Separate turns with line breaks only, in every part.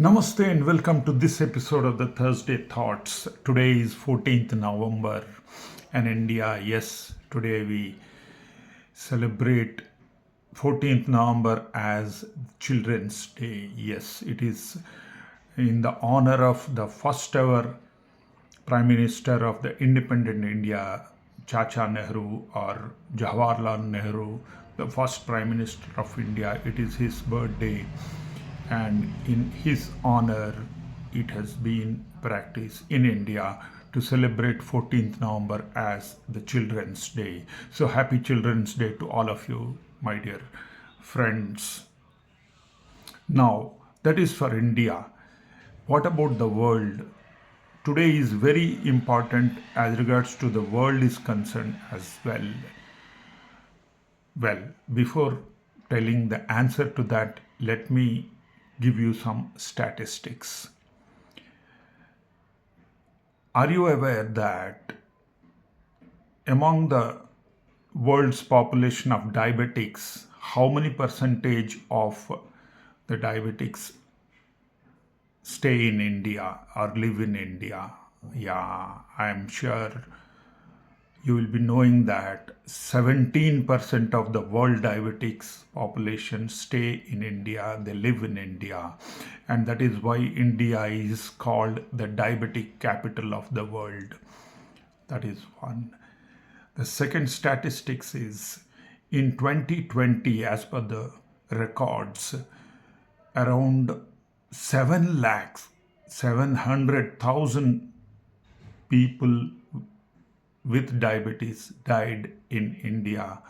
Namaste and welcome to this episode of the Thursday Thoughts. Today is 14th November and India, yes, today we celebrate 14th November as Children's Day. Yes, it is in the honor of the first ever Prime Minister of the independent India, Chacha Nehru or Jawaharlal Nehru, the first Prime Minister of India. It is his birthday, and in his honor, it has been practiced in India to celebrate 14th November as the Children's Day. So happy Children's Day to all of you, my dear friends. Now, that is for India. What about the world? Today is very important as regards to the world is concerned as well. Well, before telling the answer to that, let me give you some statistics. Are you aware that among the world's population of diabetics, how many percentage of the diabetics stay in India or live in India? Yeah, I'm sure you will be knowing that 17% of the world diabetics population stay in India, they live in India, and that is why India is called the diabetic capital of the world. That is one. The second statistics is in 2020, as per the records, around 7 lakhs 700,000 people with diabetes died in India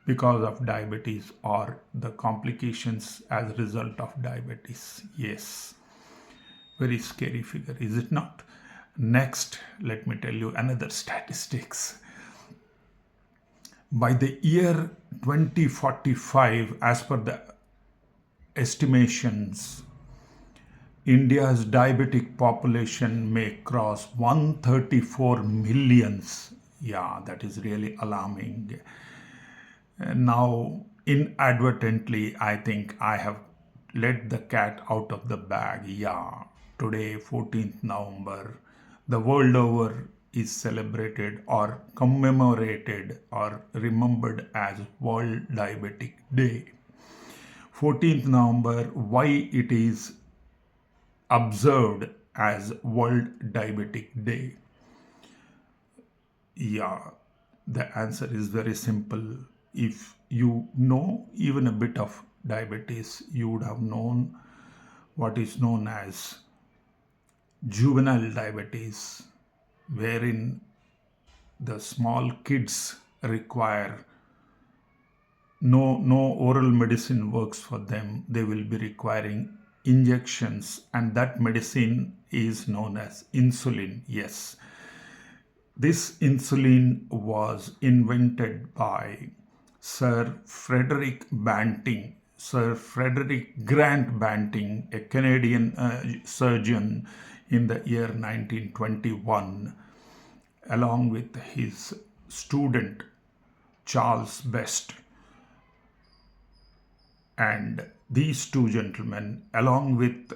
because of diabetes or the complications as a result of diabetes. Yes, very scary figure, is it not? Next, let me tell you another statistics. By the year 2045, as per the estimations, India's diabetic population may cross 134 millions. Yeah, that is really alarming. Now, inadvertently, I think I have let the cat out of the bag. Yeah, today, 14th November, the world over is celebrated or commemorated or remembered as World Diabetic Day. 14th November, why it is observed as World Diabetic Day? Yeah, the answer is very simple. If you know even a bit of diabetes, you would have known what is known as juvenile diabetes, wherein the small kids require no oral medicine works for them. They will be requiring injections, and that medicine is known as insulin. Yes, this insulin was invented by Sir Frederick Grant Banting, a Canadian surgeon in the year 1921, along with his student Charles Best. And these two gentlemen, along with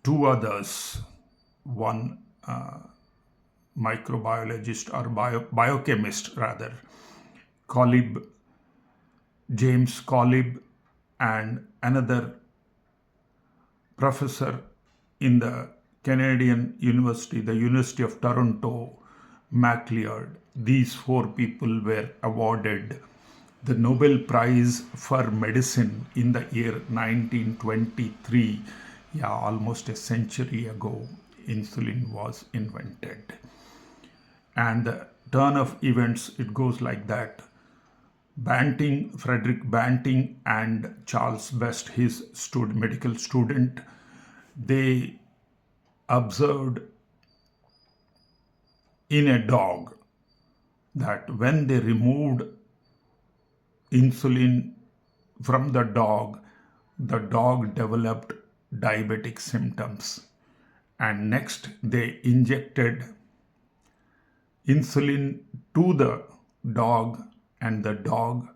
two others, one microbiologist or biochemist rather, James Collib, and another professor in the Canadian University, the University of Toronto, MacLeod. These four people were awarded the Nobel Prize for Medicine in the year 1923. Yeah, almost a century ago, insulin was invented. And the turn of events, it goes like that. Frederick Banting and Charles Best, his medical student, they observed in a dog that when they removed insulin from the dog developed diabetic symptoms. And next, they injected insulin to the dog, and the dog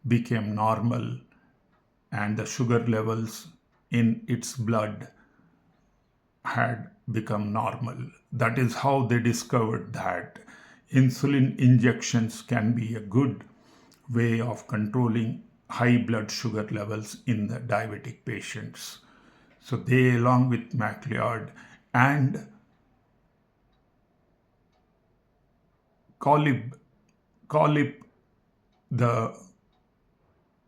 became normal and the sugar levels in its blood had become normal. That is how they discovered that insulin injections can be a good way of controlling high blood sugar levels in the diabetic patients. So they, along with MacLeod and Colib, Colib, the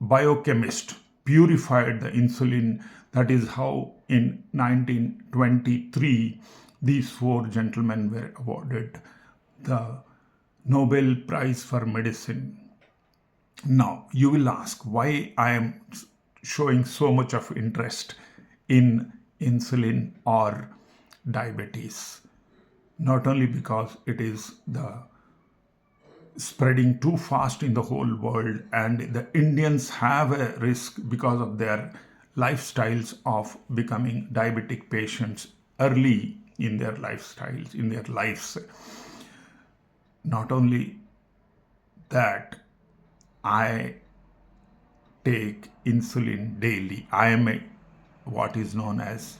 biochemist, purified the insulin. That is how in 1923 these four gentlemen were awarded the Nobel Prize for Medicine. Now, you will ask why I am showing so much of interest in insulin or diabetes. Not only because it is the spreading too fast in the whole world, and the Indians have a risk because of their lifestyles of becoming diabetic patients early in their lifestyles, in their lives. Not only that, I take insulin daily. I am what is known as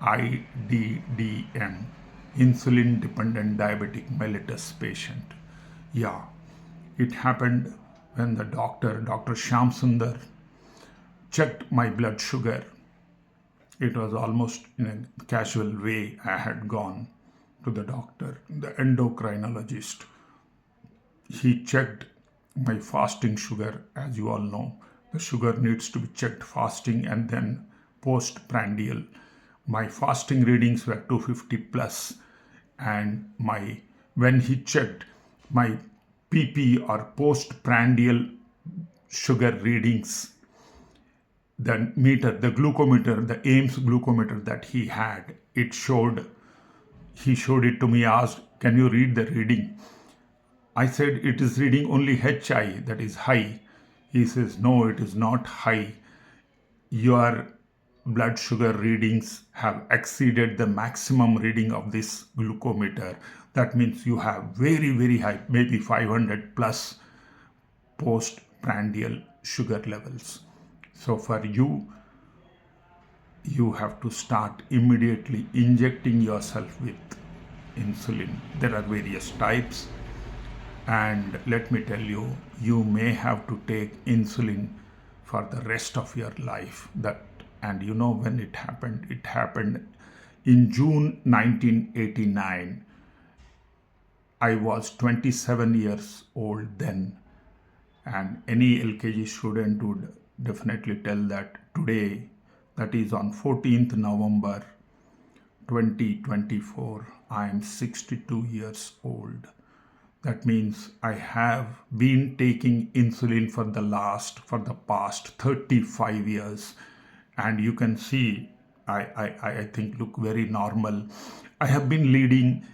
IDDM, insulin dependent diabetic mellitus patient. Yeah, it happened when the Dr. Shyam Sundar, checked my blood sugar. It was almost in a casual way. I had gone to the doctor, the endocrinologist. He checked my fasting sugar. As you all know, the sugar needs to be checked fasting and then postprandial. My fasting readings were 250 plus, and when he checked my PP or postprandial sugar readings, the meter, the glucometer, the Ames glucometer that he had, he showed it to me, asked, "Can you read the reading?" I said, "It is reading only HI, that is high." He says, "No, it is not high. Your blood sugar readings have exceeded the maximum reading of this glucometer. That means you have very, very high, maybe 500 plus postprandial sugar levels. So for you have to start immediately injecting yourself with insulin. There are various types. And let me tell you, you may have to take insulin for the rest of your life. And you know when it happened? It happened in June 1989. I was 27 years old then. And any LKG student would definitely tell that today, that is on 14th November 2024, I am 62 years old. That means I have been taking insulin for the past 35 years. And you can see, I think, look very normal. I have been leading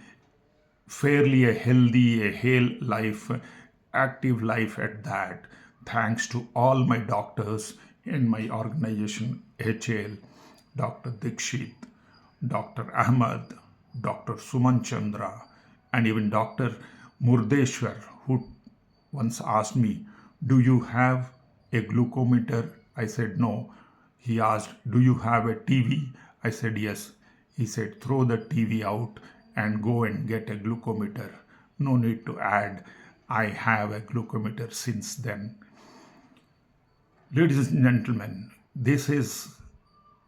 fairly a healthy, a hale life, active life at that, thanks to all my doctors in my organization, HAL, Dr. Dikshit, Dr. Ahmad, Dr. Suman Chandra, and even Dr. Murdeshwar, who once asked me, "Do you have a glucometer?" I said, "No." He asked, "Do you have a TV?" I said, "Yes." He said, "Throw the TV out and go and get a glucometer." No need to add, I have a glucometer since then. Ladies and gentlemen, this is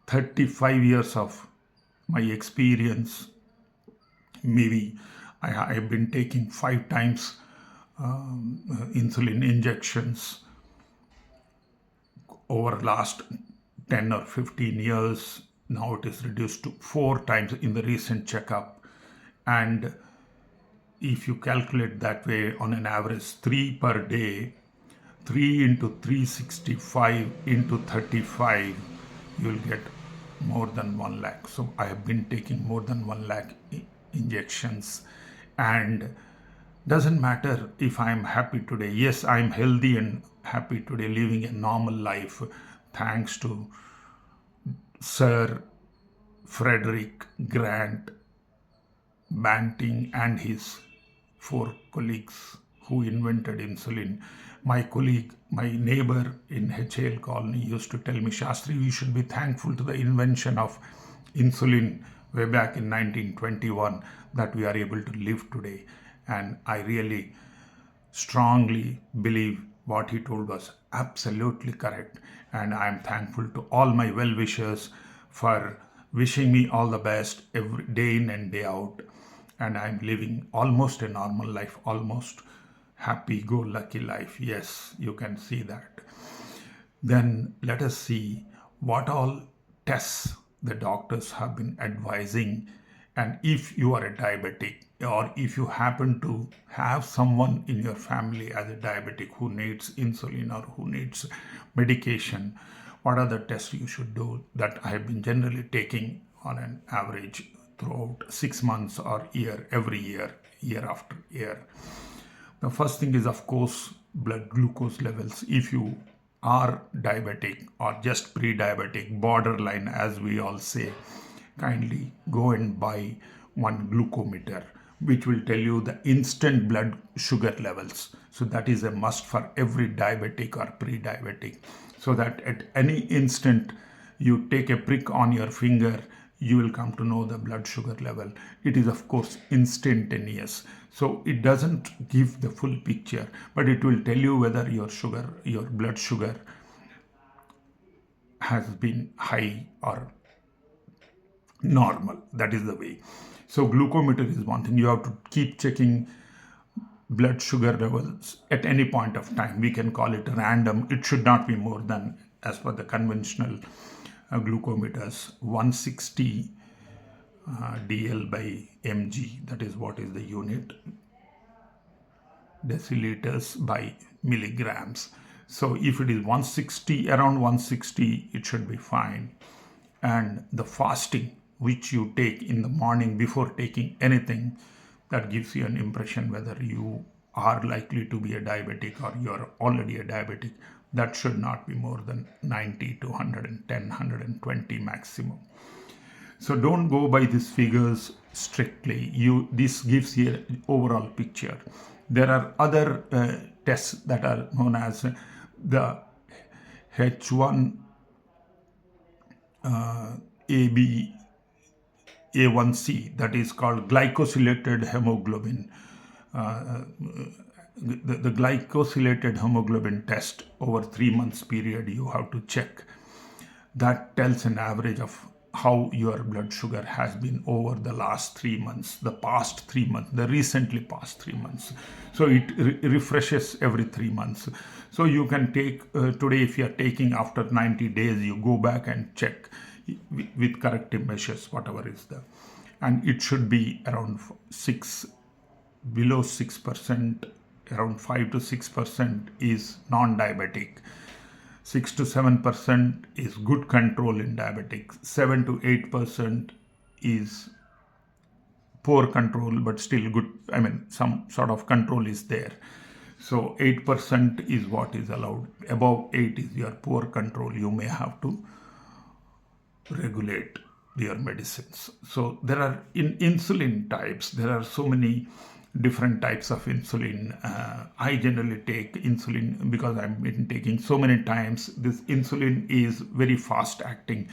35 years of my experience. Maybe I have been taking 5 times insulin injections over last 10 or 15 years. Now it is reduced to 4 times in the recent checkup. And if you calculate that way, on an average 3 per day, 3 into 365 into 35, you will get more than 1 lakh. So I have been taking more than 1 lakh injections. And doesn't matter if I am happy today. Yes, I am healthy and happy today, living a normal life, thanks to Sir Frederick Grant Banting and his 4 colleagues who invented insulin. My colleague, my neighbor in HAL colony used to tell me, Shastri, you should be thankful to the invention of insulin way back in 1921 that we are able to live today. And I really strongly believe what he told was absolutely correct. And I am thankful to all my well wishers for wishing me all the best every day in and day out. And I'm living almost a normal life, almost happy go lucky life. Yes, you can see that. Then let us see what all tests the doctors have been advising. And if you are a diabetic, or if you happen to have someone in your family as a diabetic who needs insulin or who needs medication, what are the tests you should do that I have been generally taking on an average throughout 6 months or year, every year, year after year. The first thing is, of course, blood glucose levels. If you are diabetic or just pre-diabetic, borderline as we all say, kindly go and buy one glucometer, which will tell you the instant blood sugar levels. So that is a must for every diabetic or pre-diabetic, so that at any instant you take a prick on your finger, you will come to know the blood sugar level. It is, of course, instantaneous. So it doesn't give the full picture, but it will tell you whether your blood sugar has been high or normal. That is the way. So glucometer is one thing. You have to keep checking blood sugar levels at any point of time. We can call it random. It should not be more than, as per the conventional glucometers, 160 dl by mg. That is what is the unit. Deciliters by milligrams. So if it is 160, around 160, it should be fine. And the fasting which you take in the morning before taking anything, that gives you an impression whether you are likely to be a diabetic or you're already a diabetic. That should not be more than 90 to 110, 120 maximum. So don't go by these figures strictly. This gives you an overall picture. There are other tests that are known as the H1 AB A1C, that is called glycosylated hemoglobin. The glycosylated hemoglobin test over 3 months period you have to check. That tells an average of how your blood sugar has been over the last 3 months, the past 3 months, the recently past 3 months. So it refreshes every 3 months. So you can take today, if you are taking after 90 days, you go back and check with corrective measures, whatever is there. And it should be around 6, below 6%, around 5 to 6% is non-diabetic. 6 to 7% is good control in diabetics. 7 to 8% is poor control, but still good. I mean, some sort of control is there. So 8% is what is allowed. Above 8 is your poor control. You may have to regulate your medicines. So there are in insulin types, there are so many different types of insulin. I generally take insulin because I've been taking so many times. This insulin is very fast acting.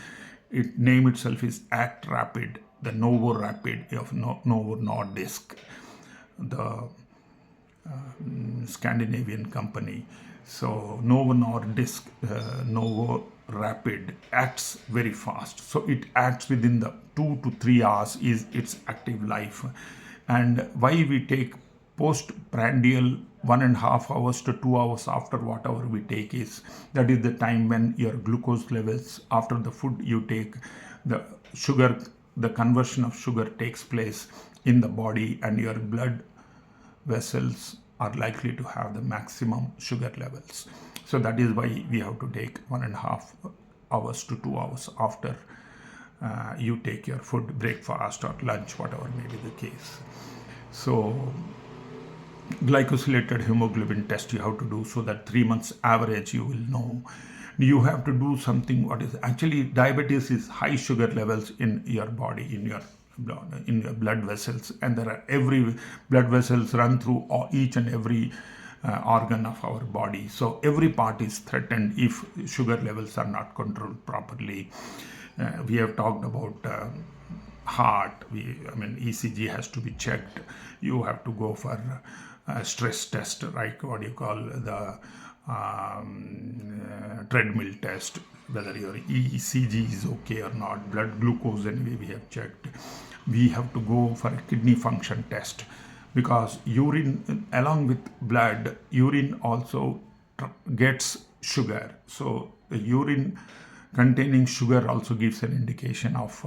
Its name itself is Act Rapid, the Novo Rapid of Novo Nordisk, the Scandinavian company. So Novo Nordisk, Novo Rapid acts very fast. So it acts within the 2 to 3 hours is its active life. And why we take postprandial 1.5 hours to 2 hours after whatever we take is, that is the time when your glucose levels after the food you take, the sugar, the conversion of sugar takes place in the body, and your blood vessels are likely to have the maximum sugar levels. So that is why we have to take 1.5 hours to 2 hours after you take your food, breakfast or lunch, whatever may be the case. So glycosylated hemoglobin test you have to do, so that 3 months average you will know. You have to do something, what is actually diabetes is high sugar levels in your body, in your blood vessels, and there are every blood vessels run through each and every organ of our body. So every part is threatened if sugar levels are not controlled properly. We have talked about heart. ECG has to be checked. You have to go for stress test, right? What do you call the treadmill test, whether your ECG is okay or not. Blood glucose, anyway, we have checked. We have to go for a kidney function test, because urine, along with blood, urine also gets sugar. So the urine containing sugar also gives an indication of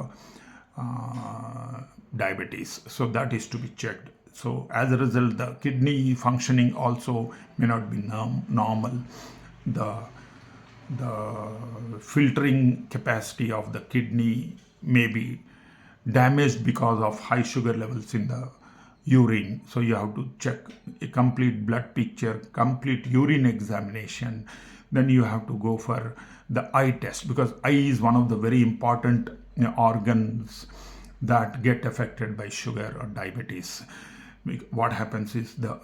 diabetes. So that is to be checked. So as a result, the kidney functioning also may not be normal. The filtering capacity of the kidney may be damaged because of high sugar levels in the urine. So you have to check a complete blood picture, complete urine examination. Then you have to go for the eye test, because eye is one of the very important organs that get affected by sugar or diabetes. What happens is the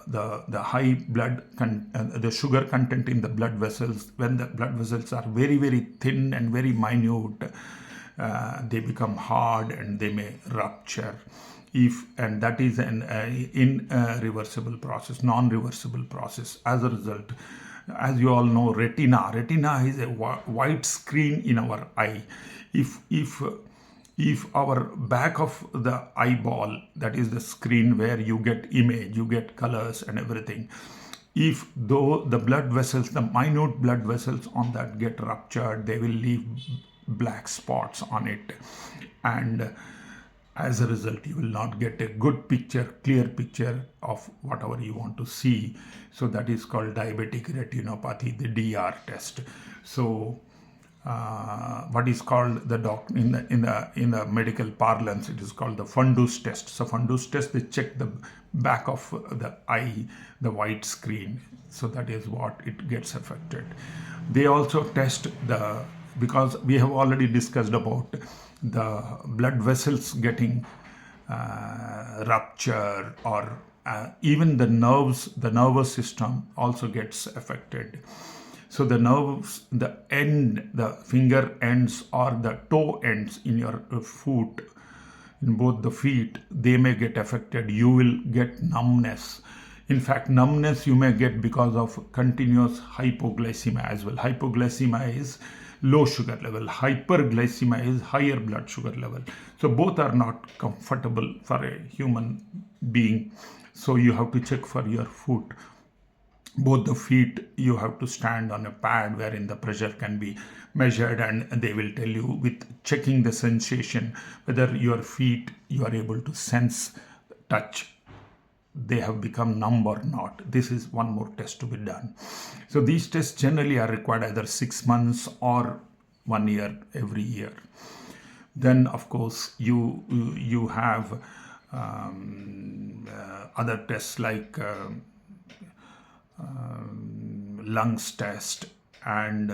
high blood the sugar content in the blood vessels, when the blood vessels are very, very thin and very minute, they become hard and they may rupture. And that is an irreversible process, non-reversible process. As a result, as you all know, retina is a white screen in our eye. If our back of the eyeball, that is the screen where you get image, you get colors and everything, if though the blood vessels, the minute blood vessels on that get ruptured, they will leave black spots on it, and as a result you will not get a good picture, clear picture of whatever you want to see. So that is called diabetic retinopathy, the DR test. So what is called in the medical parlance, it is called the fundus test. So fundus test, they check the back of the eye, the white screen. So that is what it gets affected. They also test because we have already discussed about the blood vessels getting rupture, or even the nervous system also gets affected. So the nerves, the finger ends or the toe ends in your foot, in both the feet, they may get affected. You will get numbness. In fact, numbness you may get because of continuous hypoglycemia as well. Hypoglycemia is low sugar level. Hyperglycemia is higher blood sugar level. So both are not comfortable for a human being. So you have to check for your foot. Both the feet, you have to stand on a pad wherein the pressure can be measured, and they will tell you, with checking the sensation, whether your feet, you are able to sense touch, they have become numb or not. This is one more test to be done. So these tests generally are required either 6 months or 1 year every year. Then of course you have other tests like lungs test, and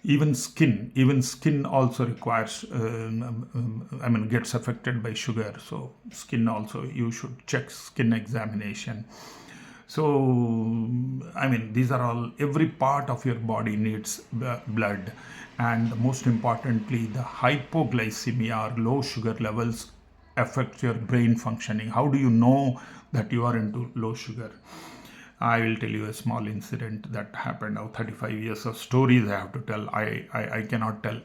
even skin also requires gets affected by sugar. So skin also, you should check skin examination. So these are all, every part of your body needs blood. And most importantly, the hypoglycemia or low sugar levels affect your brain functioning. How do you know that you are into low sugar? I will tell you a small incident that happened. Now 35 years of stories I have to tell. I cannot tell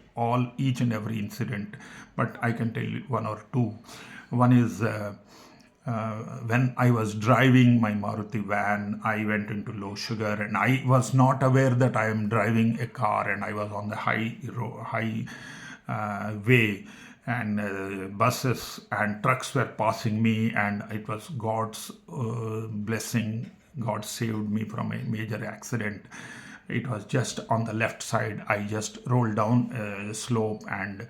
each and every incident, but I can tell you one or two. One is when I was driving my Maruti van, I went into low sugar, and I was not aware that I am driving a car, and I was on the high way, and buses and trucks were passing me, and it was God's blessing. God saved me from a major accident. It was just on the left side. I just rolled down a slope, and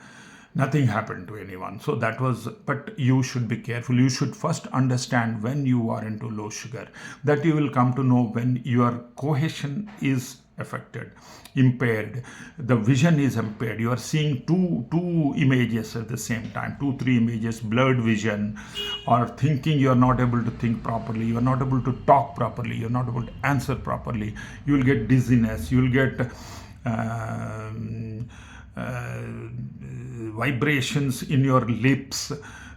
Nothing happened to anyone. So that was, but you should be careful. You should first understand when you are into low sugar. That you will come to know when your cohesion is affected, impaired, the vision is impaired. You are seeing two images at the same time, two, three images, blurred vision, or thinking you are not able to think properly, you are not able to talk properly, you are not able to answer properly. You will get dizziness, you will get vibrations in your lips.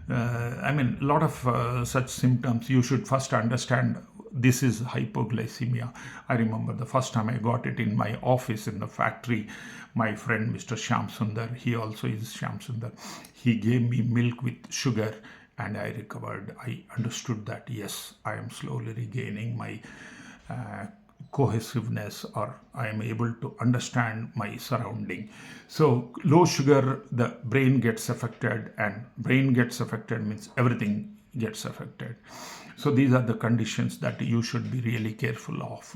A lot of such symptoms. You should first understand this is hypoglycemia. I remember the first time I got it in my office in the factory. My friend Mr. Shyam Sundar, he also is Shyam Sundar, he gave me milk with sugar and I recovered. I understood that yes, I am slowly regaining my cohesiveness, or I am able to understand my surrounding. So low sugar, the brain gets affected, and brain gets affected means everything gets affected. So these are the conditions that you should be really careful of.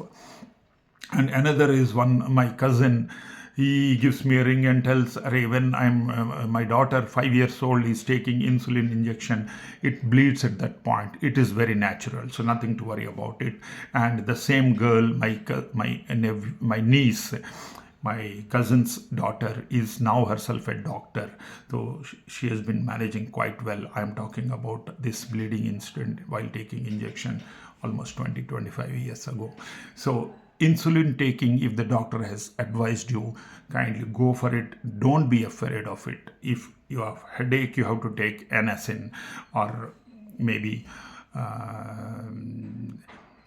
And another is one, my cousin, he gives me a ring and tells, Array, when my daughter, 5 years old, is taking insulin injection, it bleeds at that point. It is very natural, so nothing to worry about it. And the same girl, my niece, my cousin's daughter, is now herself a doctor. So she has been managing quite well. I am talking about this bleeding incident while taking injection almost 25 years ago. So insulin taking, if the doctor has advised you, kindly go for it. Don't be afraid of it. If you have headache, you have to take anasin, or maybe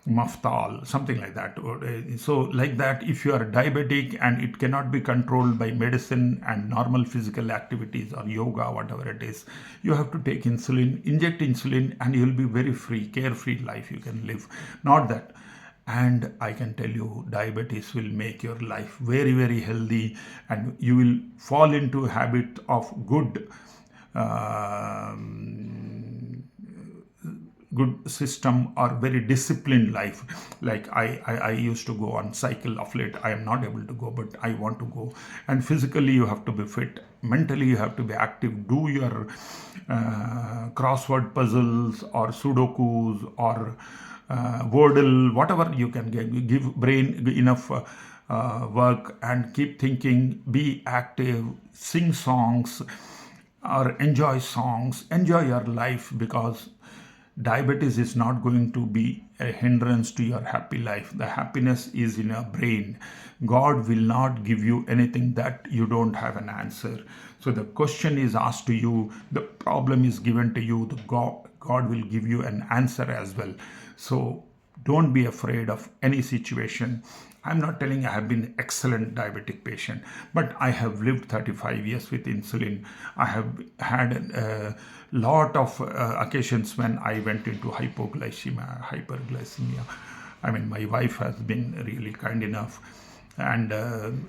Maftal, something like that. So like that, if you are diabetic and it cannot be controlled by medicine and normal physical activities or yoga, whatever it is, you have to take insulin, inject insulin, and you will be very free, carefree life you can live. Not that. And I can tell you, diabetes will make your life very, very healthy, and you will fall into a habit of good system or very disciplined life. Like I used to go on cycle. Of late I am not able to go, but I want to go. And physically you have to be fit, mentally you have to be active. Do your crossword puzzles or sudokus or Wordle, whatever you can get. Give brain enough work and keep thinking, be active, sing songs or enjoy songs, enjoy your life, because diabetes is not going to be a hindrance to your happy life. The happiness is in your brain. God will not give you anything that you don't have an answer. So the question is asked to you, the problem is given to you, God will give you an answer as well. So don't be afraid of any situation. I'm not telling I have been excellent diabetic patient, but I have lived 35 years with insulin. I have had a lot of occasions when I went into hyperglycemia. My wife has been really kind enough. And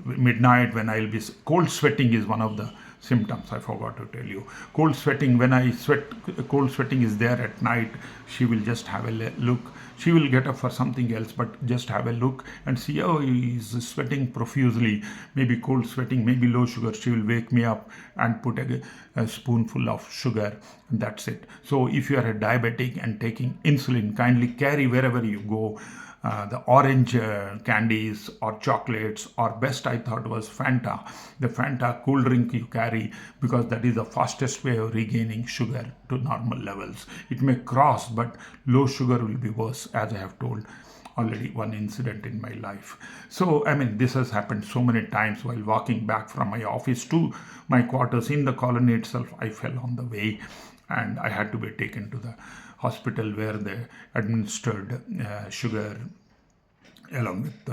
midnight when I'll be cold sweating is one of the symptoms. I forgot to tell you. Cold sweating, when I sweat, cold sweating is there at night. She will just have a look. She will get up for something else, but just have a look and see, oh, he's sweating profusely. Maybe cold sweating, maybe low sugar. She will wake me up and put a spoonful of sugar. And that's it. So if you are a diabetic and taking insulin, kindly carry wherever you go the orange candies or chocolates, or best I thought was Fanta. The Fanta cool drink you carry, because that is the fastest way of regaining sugar to normal levels. It may cross, but low sugar will be worse, as I have told already one incident in my life. So this has happened so many times. While walking back from my office to my quarters in the colony itself, I fell on the way and I had to be taken to the hospital, where they administered sugar along with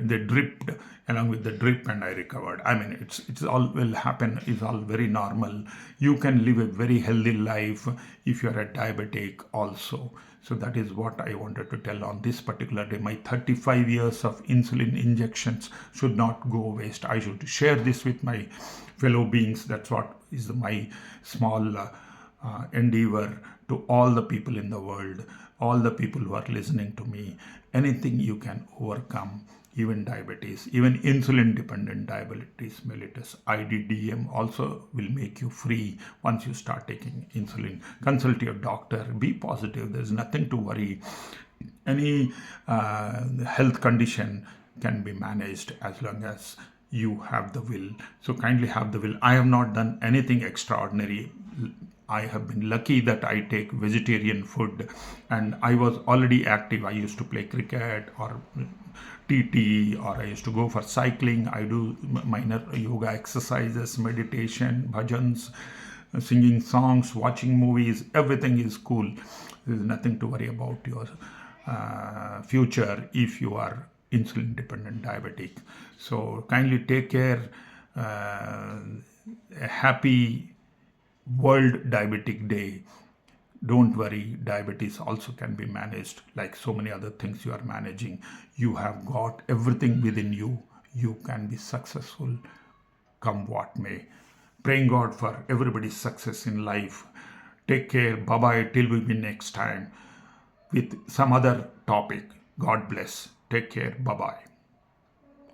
they dripped along with the drip, and I recovered. It's all will happen. It's all very normal. You can live a very healthy life if you are a diabetic also. So that is what I wanted to tell on this particular day. My 35 years of insulin injections should not go waste. I should share this with my fellow beings. That's what is my small endeavor to all the people in the world, all the people who are listening to me. Anything you can overcome, even diabetes, even insulin dependent diabetes mellitus, IDDM also will make you free once you start taking insulin. Consult your doctor, be positive, there's nothing to worry. Any health condition can be managed as long as you have the will. So kindly have the will. I have not done anything extraordinary. I have been lucky that I take vegetarian food, and I was already active. I used to play cricket or TT, or I used to go for cycling. I do minor yoga exercises, meditation, bhajans, singing songs, watching movies. Everything is cool. There's nothing to worry about your future if you are insulin dependent diabetic. So kindly take care. A happy World Diabetic Day. Don't worry, diabetes also can be managed like so many other things you are managing. You have got everything within you. You can be successful come what may. Praying God for everybody's success in life. Take care. Bye bye. Till we meet next time with some other topic. God bless. Take care. Bye bye.